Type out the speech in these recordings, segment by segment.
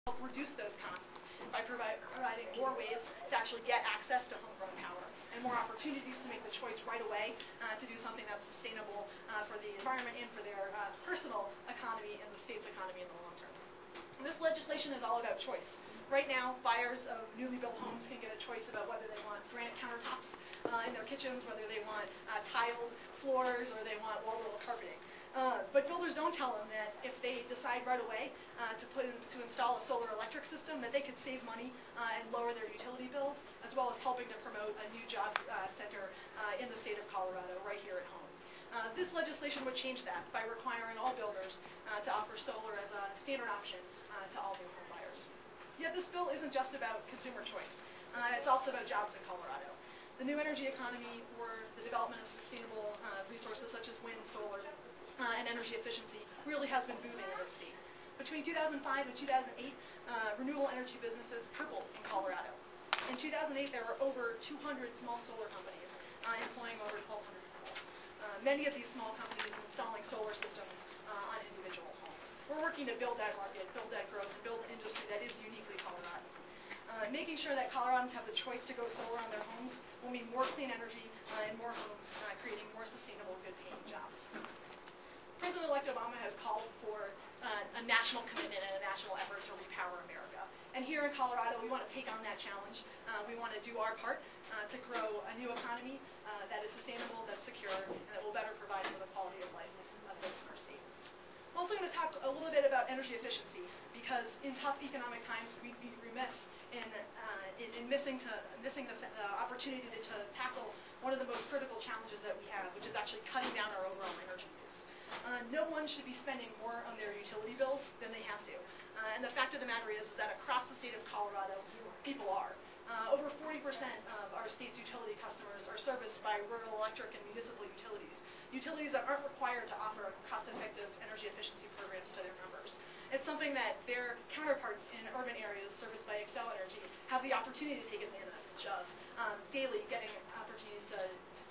help reduce those costs by providing more ways to actually get access to homegrown power and more opportunities to make the choice right away to do something that's sustainable for the environment and for their personal economy and the state's economy in the long term. This legislation is all about choice. Right now, buyers of newly built homes can get a choice about whether they want granite countertops in their kitchens, whether they want tiled floors, or they want wall-to-wall carpeting. But builders don't tell them that if they decide right away to install a solar electric system, that they could save money and lower their utility bills, as well as helping to promote a new job center in the state of Colorado right here at home. This legislation would change that by requiring all builders to offer solar as a standard option to all new home buyers. Yet this bill isn't just about consumer choice. It's also about jobs in Colorado. The new energy economy, or the development of sustainable resources such as wind, solar, and energy efficiency, really has been booming in this state. Between 2005 and 2008, renewable energy businesses tripled in Colorado. In 2008, there were over 200 small solar companies employing over 1,200 people. Many of these small companies installing solar systems on individual homes. We're working to build that market, build that growth, and build an industry that is uniquely Colorado. Making sure that Coloradans have the choice to go solar on their homes will mean more clean energy and more homes, creating more sustainable, good-paying jobs. President-elect Obama has called for a national commitment and a national effort to repower America. And here in Colorado, we want to take on that challenge. We want to do our part to grow a new economy that is sustainable, that's secure, and that will better provide for the quality of life of folks in our state. I'm also going to talk a little bit about energy efficiency, because in tough economic times, we'd be remiss in missing the opportunity to tackle one of the most critical challenges that we have, which is actually cutting down our overall energy use. No one should be spending more on their utility bills than they have to. And the fact of the matter is that across the state of Colorado, people are. Over 40% of our state's utility customers are serviced by rural electric and municipal utilities. Utilities that aren't required to offer cost-effective energy efficiency programs to their members. It's something that their counterparts in urban areas serviced by Xcel Energy have the opportunity to take advantage of, daily getting opportunities to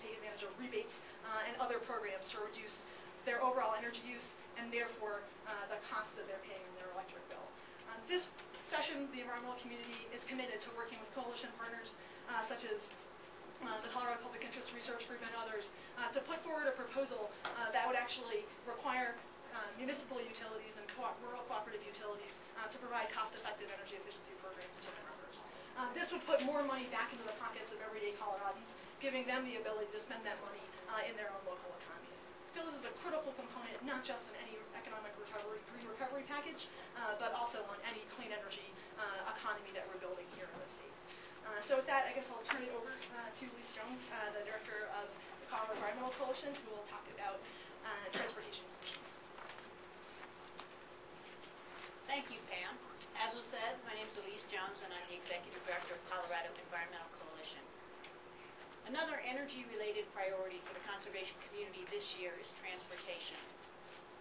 take advantage of rebates and other programs to reduce their overall energy use and therefore the cost of their paying their electric bill. This session, the environmental community is committed to working with coalition partners such as the Colorado Public Interest Research Group and others to put forward a proposal that would actually require municipal utilities and rural cooperative utilities to provide cost-effective energy efficiency programs to their members. This would put more money back into the pockets of everyday Coloradans, giving them the ability to spend that money in their own local economies. I feel this is a critical component, not just in any economic recovery, green recovery package, but also on any clean energy economy that we're building here in the state. So with that, I guess I'll turn it over to Lise Jones, the director of the Colorado Environmental Coalition, who will talk about transportation solutions. Thank you, Pam. As was said, my name is Elise Jones, and I'm the Executive Director of Colorado Environmental Coalition. Another energy-related priority for the conservation community this year is transportation.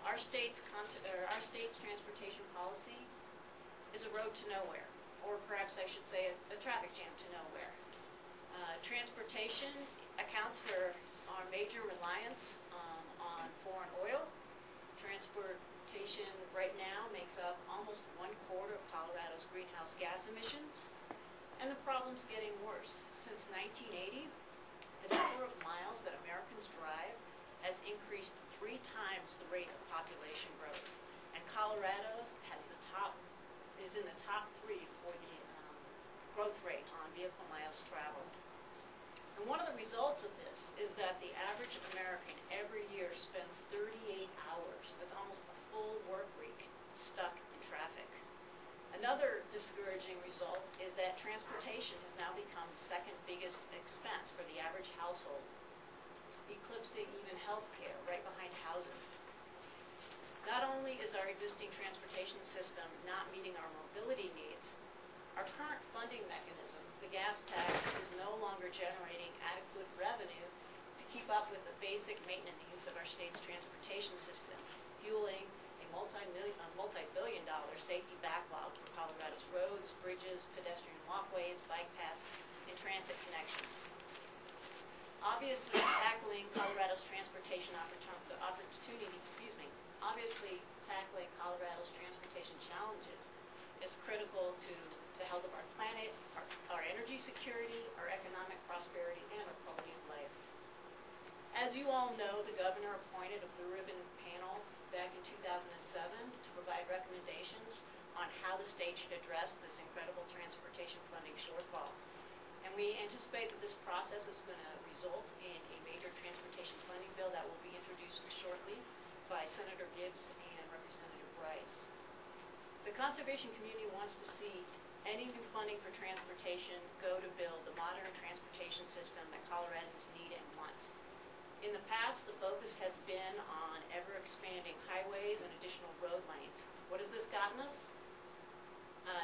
Our state's transportation policy is a road to nowhere, or perhaps I should say a traffic jam to nowhere. Transportation accounts for our major reliance on foreign oil. Transportation right now makes up almost 1/4 of Colorado's greenhouse gas emissions, and the problem's getting worse. Since 1980, the number of miles that Americans drive has increased 3 times the rate of population growth, and Colorado is in the top 3 for the growth rate on vehicle miles traveled. And one of the results of this is that the average American every year spends 38 hours, that's almost a full work week, stuck in traffic. Another discouraging result is that transportation has now become the second biggest expense for the average household, eclipsing even health care, right behind housing. Not only is our existing transportation system not meeting our mobility needs, our current funding mechanism, the gas tax, is no longer generating adequate revenue to keep up with the basic maintenance needs of our state's transportation system, fueling a multi-billion-dollar safety backlog for Colorado's roads, bridges, pedestrian walkways, bike paths, and transit connections. Obviously, tackling Colorado's transportation challenges is critical to the health of our planet, our energy security, our economic prosperity, and our quality of life. As you all know, the governor appointed a blue ribbon panel back in 2007 to provide recommendations on how the state should address this incredible transportation funding shortfall. And we anticipate that this process is going to result in a major transportation funding bill that will be introduced shortly by Senator Gibbs and Representative Rice. The conservation community wants to see any new funding for transportation go to build the modern transportation system that Coloradans need and want. In the past, the focus has been on ever-expanding highways and additional road lanes. What has this gotten us?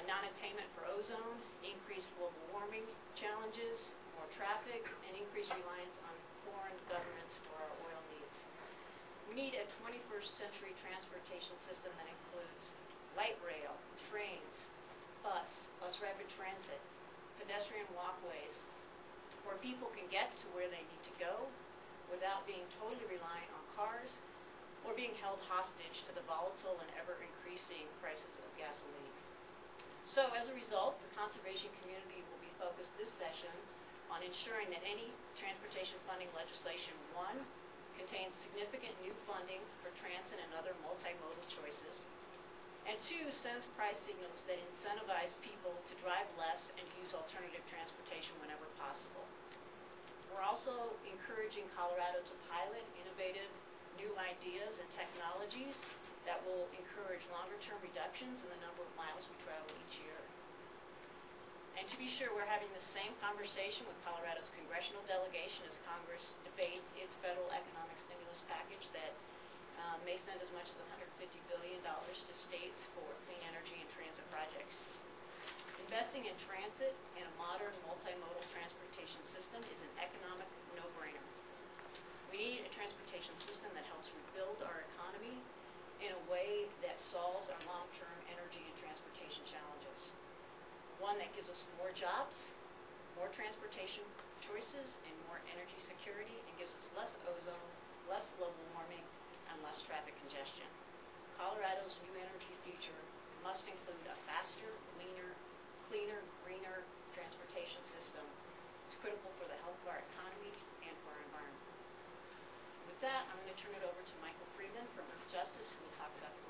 Non-attainment for ozone, increased global warming challenges, more traffic, and increased reliance on foreign governments for our oil needs. We need a 21st century transportation system that includes light rail, trains, bus rapid transit, pedestrian walkways, where people can get to where they need to go without being totally reliant on cars or being held hostage to the volatile and ever-increasing prices of gasoline. So as a result, the conservation community will be focused this session on ensuring that any transportation funding legislation, 1, contains significant new funding for transit and other multimodal choices, and 2, sends price signals that incentivize people to drive less and use alternative transportation whenever possible. We're also encouraging Colorado to pilot innovative new ideas and technologies that will encourage longer-term reductions in the number of miles we travel each year. And to be sure, we're having the same conversation with Colorado's congressional delegation as Congress debates its federal economic stimulus package that may send as much as $150 billion to states for clean energy and transit projects. Investing in transit and a modern multimodal transportation system is an economic no-brainer. We need a transportation system that helps rebuild our economy in a way that solves our long-term energy and transportation challenges. One that gives us more jobs, more transportation choices, and more energy security, and gives us less ozone, less global warming, and less traffic congestion. Colorado's new energy future must include a faster, cleaner, greener transportation system. It's critical for the health of our economy and for our environment. With that, I'm going to turn it over to Michael Freeman from Earth Justice, who will talk about the